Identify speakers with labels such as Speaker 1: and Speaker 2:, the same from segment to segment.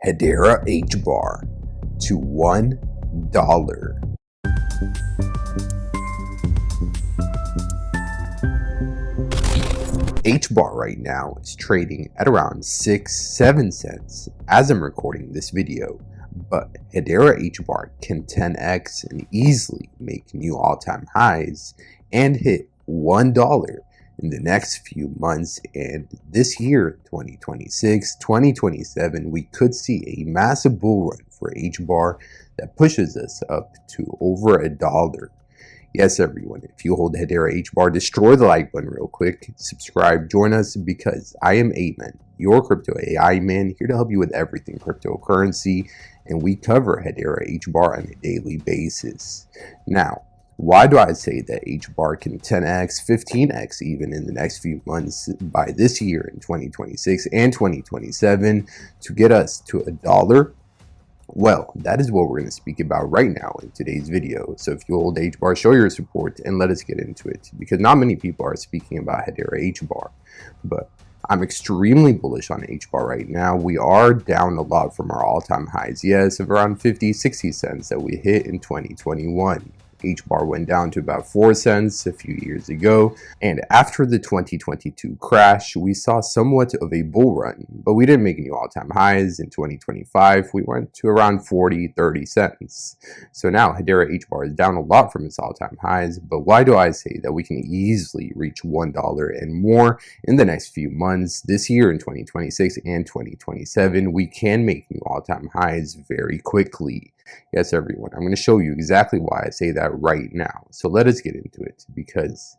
Speaker 1: Hedera Hbar to $1. Hbar right now is trading at around 6-7 cents as I'm recording this video, but Hedera Hbar can 10x and easily make new all-time highs and hit $1 in the next few months. And this year, 2026, 2027, we could see a massive bull run for Hbar that pushes us up to over $1. Yes, everyone, if you hold Hedera Hbar, destroy the like button real quick, subscribe, join us, because I am 8man, your crypto AI man, here to help you with everything cryptocurrency, and we cover Hedera Hbar on a daily basis. Now, why do I say that Hbar can 10x, 15x even in the next few months by this year in 2026 and 2027 to get us to $1? Well, that is what we're going to speak about right now in today's video. So if you hold Hbar, show your support and let us get into it, because not many people are speaking about Hedera Hbar, but I'm extremely bullish on Hbar right now. We are down a lot from our all-time highs, yes, of around 50-60 cents that we hit in 2021. Hbar went down to about 4 cents a few years ago, and after the 2022 crash, we saw somewhat of a bull run, but we didn't make new all-time highs. In 2025, we went to around 40-30 cents. So now Hedera Hbar is down a lot from its all-time highs, but why do I say that we can easily reach $1 and more in the next few months? This year in 2026 and 2027, we can make new all-time highs very quickly. Yes, everyone, I'm going to show you exactly why I say that right now. So let us get into it, because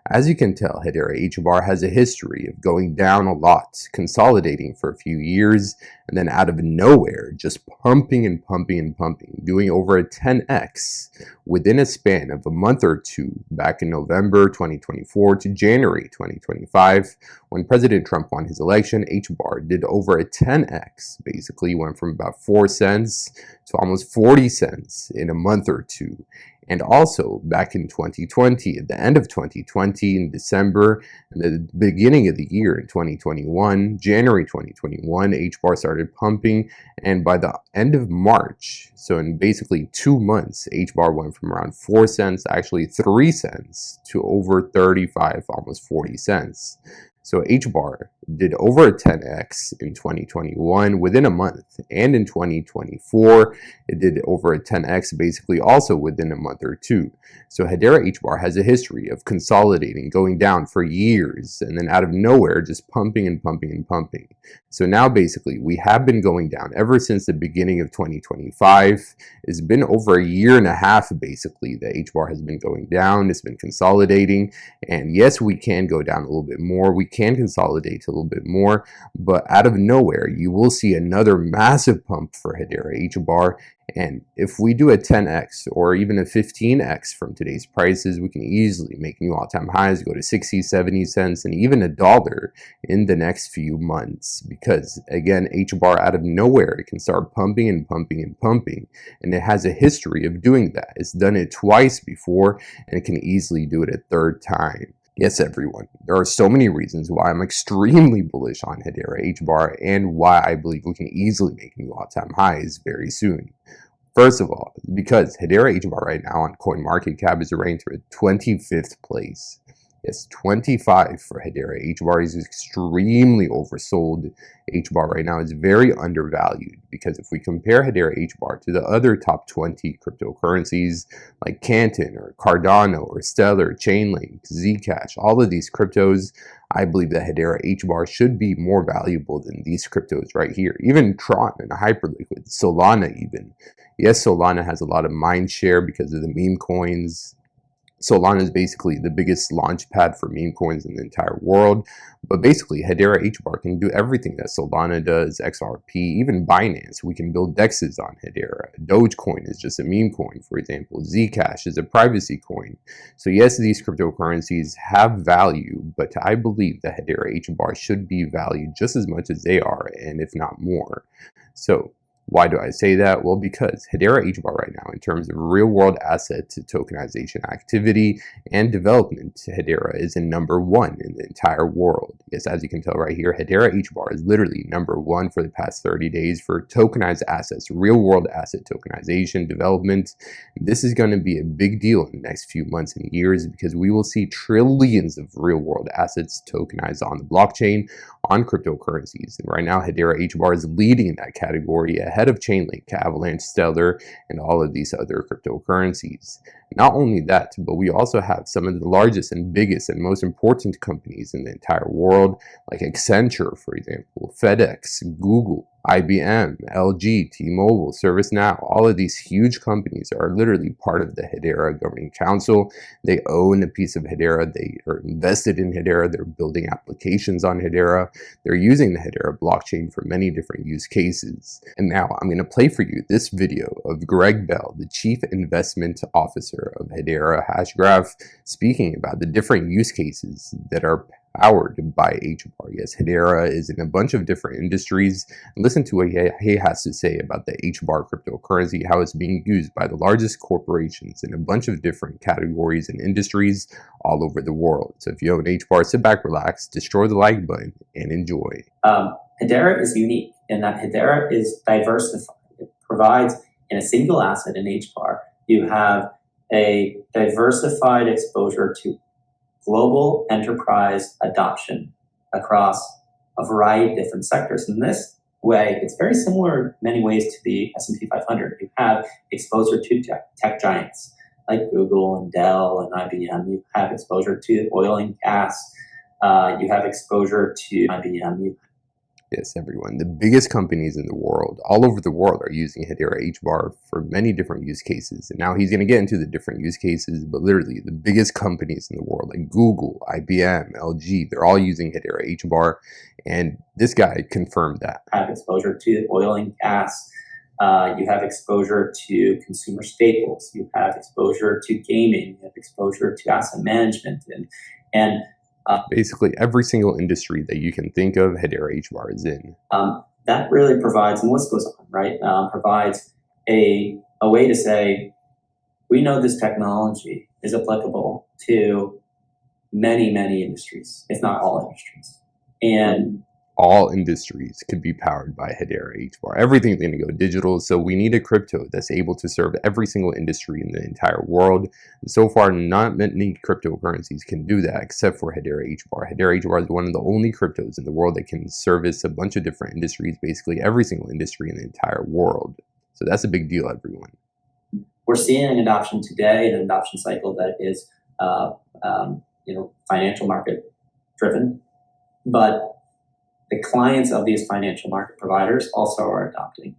Speaker 1: as you can tell, Hedera Hbar has a history of going down a lot, consolidating for a few years, and then out of nowhere, just pumping and pumping and pumping, doing over a 10x within a span of a month or two back in November 2024 to January 2025. When President Trump won his election, Hbar did over a 10x, basically went from about 4 cents to almost 40 cents in a month or two. And also back in 2020, at the end of 2020 in December, and the beginning of the year in 2021, January 2021, Hbar started pumping, and by the end of March, so in basically 2 months, Hbar went from around 4 cents, actually 3 cents, to over 35, almost 40 cents. So Hbar did over a 10x in 2021 within a month, and in 2024 it did over a 10x basically also within a month or two. So Hedera Hbar has a history of consolidating, going down for years, and then out of nowhere just pumping and pumping and pumping. So now basically we have been going down ever since the beginning of 2025. It's been over a year and a half basically that Hbar has been going down. It's been consolidating, and yes, we can go down a little bit more, we can consolidate a little bit more, but out of nowhere you will see another massive pump for Hedera Hbar. And if we do a 10x or even a 15x from today's prices, we can easily make new all-time highs, go to 60-70 cents, and even $1 in the next few months, because again, Hbar out of nowhere, it can start pumping and pumping and pumping, and it has a history of doing that. It's done it twice before, and it can easily do it a third time. Yes, everyone, there are so many reasons why I'm extremely bullish on Hedera Hbar and why I believe we can easily make new all-time highs very soon. First of all, because Hedera Hbar right now on CoinMarketCap is ranked at 25th place. Yes, 25 for Hedera Hbar is extremely oversold. Hbar right now is very undervalued, because if we compare Hedera Hbar to the other top 20 cryptocurrencies like Canton or Cardano or Stellar, Chainlink, Zcash, all of these cryptos, I believe that Hedera Hbar should be more valuable than these cryptos right here. Even Tron and Hyperliquid, Solana even. Yes, Solana has a lot of mind share because of the meme coins. Solana is basically the biggest launch pad for meme coins in the entire world, but basically Hedera Hbar can do everything that Solana does, XRP, even Binance. We can build dexes on Hedera. Dogecoin is just a meme coin, for example. Zcash is a privacy coin. So yes, these cryptocurrencies have value, but I believe that Hedera Hbar should be valued just as much as they are, and if not more. So Why do I say that? Well, because Hedera Hbar right now, in terms of real-world asset to tokenization activity and development, Hedera is in #1 in the entire world. Yes, as you can tell right here, Hedera Hbar is literally #1 for the past 30 days for tokenized assets, real-world asset tokenization development. This is going to be a big deal in the next few months and years because we will see trillions of real-world assets tokenized on the blockchain, on cryptocurrencies. And right now, Hedera Hbar is leading in that category ahead of Chainlink, Avalanche, Stellar, and all of these other cryptocurrencies. Not only that, but we also have some of the largest and biggest and most important companies in the entire world, like Accenture, for example, FedEx, Google, IBM, LG, T-Mobile, ServiceNow. All of these huge companies are literally part of the Hedera Governing Council. They own a piece of Hedera. They are invested in Hedera. They're building applications on Hedera. They're using the Hedera blockchain for many different use cases. And now I'm going to play for you this video of Greg Bell, the Chief Investment Officer of Hedera Hashgraph, speaking about the different use cases that are powered by Hbar. Yes, Hedera is in a bunch of different industries. Listen to what he has to say about the Hbar cryptocurrency, how it's being used by the largest corporations in a bunch of different categories and industries all over the world. So if you own Hbar, sit back, relax, destroy the like button, and enjoy.
Speaker 2: Hedera is unique in that Hedera is diversified. It provides in a single asset in Hbar, you have a diversified exposure to global enterprise adoption across a variety of different sectors. In this way, it's very similar in many ways to the S&P 500. You have exposure to tech giants like Google and Dell and IBM. You have exposure to oil and gas. You have exposure to IBM.
Speaker 1: Yes, everyone. The biggest companies in the world, all over the world, are using Hedera Hbar for many different use cases. And now he's going to get into the different use cases, but literally the biggest companies in the world, like Google, IBM, LG, they're all using Hedera Hbar. And this guy confirmed that.
Speaker 2: Have exposure to oil and gas. You have exposure to consumer staples. You have exposure to gaming. You have exposure to asset management. And
Speaker 1: basically every single industry that you can think of, Hedera Hbar is in.
Speaker 2: That really provides, and the list goes on, right? Provides a way to say, we know this technology is applicable to many, many industries, if not all industries. And
Speaker 1: all industries could be powered by Hedera Hbar. Everything's going to go digital, so we need a crypto that's able to serve every single industry in the entire world. And so far, not many cryptocurrencies can do that except for Hedera Hbar. Hedera Hbar is one of the only cryptos in the world that can service a bunch of different industries, basically every single industry in the entire world. So that's a big deal, everyone.
Speaker 2: We're seeing an adoption today, an adoption cycle that is, financial market driven, but the clients of these financial market providers also are adopting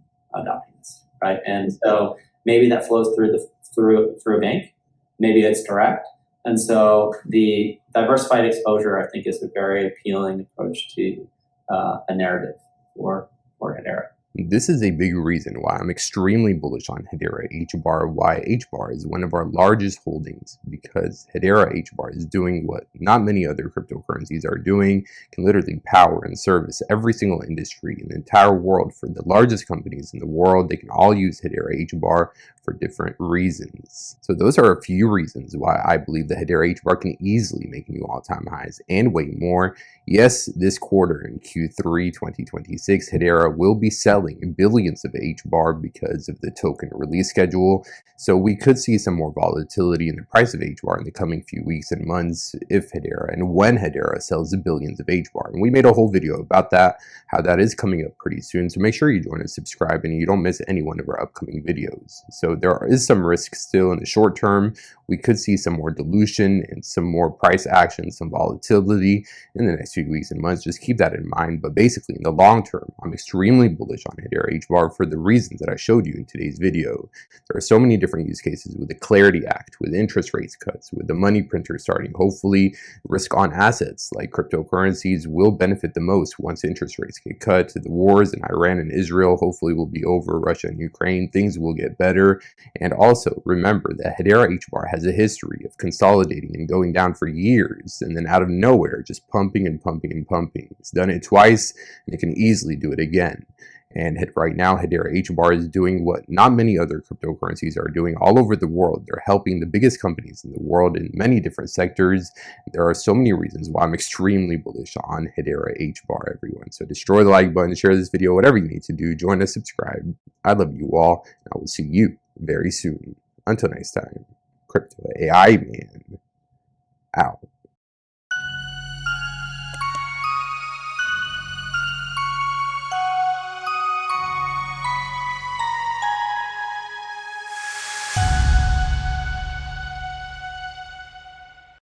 Speaker 2: this, right? And so maybe that flows through a bank, maybe it's direct. And so the diversified exposure, I think, is a very appealing approach to a narrative for Hedera.
Speaker 1: This is a big reason why I'm extremely bullish on Hedera Hbar, why Hbar is one of our largest holdings, because Hedera Hbar is doing what not many other cryptocurrencies are doing, can literally power and service every single industry in the entire world. For the largest companies in the world, they can all use Hedera Hbar for different reasons. So those are a few reasons why I believe that Hedera Hbar can easily make new all-time highs and way more. Yes, this quarter in Q3 2026, Hedera will be selling billions of Hbar because of the token release schedule. So we could see some more volatility in the price of Hbar in the coming few weeks and months if Hedera and when Hedera sells the billions of Hbar. And we made a whole video about that, how that is coming up pretty soon. So make sure you join and subscribe and you don't miss any one of our upcoming videos. So there is some risk still in the short term. We could see some more dilution and some more price action, some volatility in the next few weeks and months. Just keep that in mind. But basically, in the long term, I'm extremely bullish on Hedera Hbar for the reasons that I showed you in today's video. There are so many different use cases with the Clarity Act, with interest rates cuts, with the money printer starting. Hopefully, risk on assets like cryptocurrencies will benefit the most once interest rates get cut. The wars in Iran and Israel hopefully will be over. Russia and Ukraine, things will get better. And also, remember that Hedera Hbar has a history of consolidating and going down for years, and then out of nowhere, just pumping and pumping and pumping. It's done it twice, and it can easily do it again. And right now, Hedera Hbar is doing what not many other cryptocurrencies are doing all over the world. They're helping the biggest companies in the world in many different sectors. There are so many reasons why I'm extremely bullish on Hedera Hbar, everyone. So destroy the like button, share this video, whatever you need to do. Join us, subscribe. I love you all, and I will see you very soon. Until next time, Crypto AI Man out.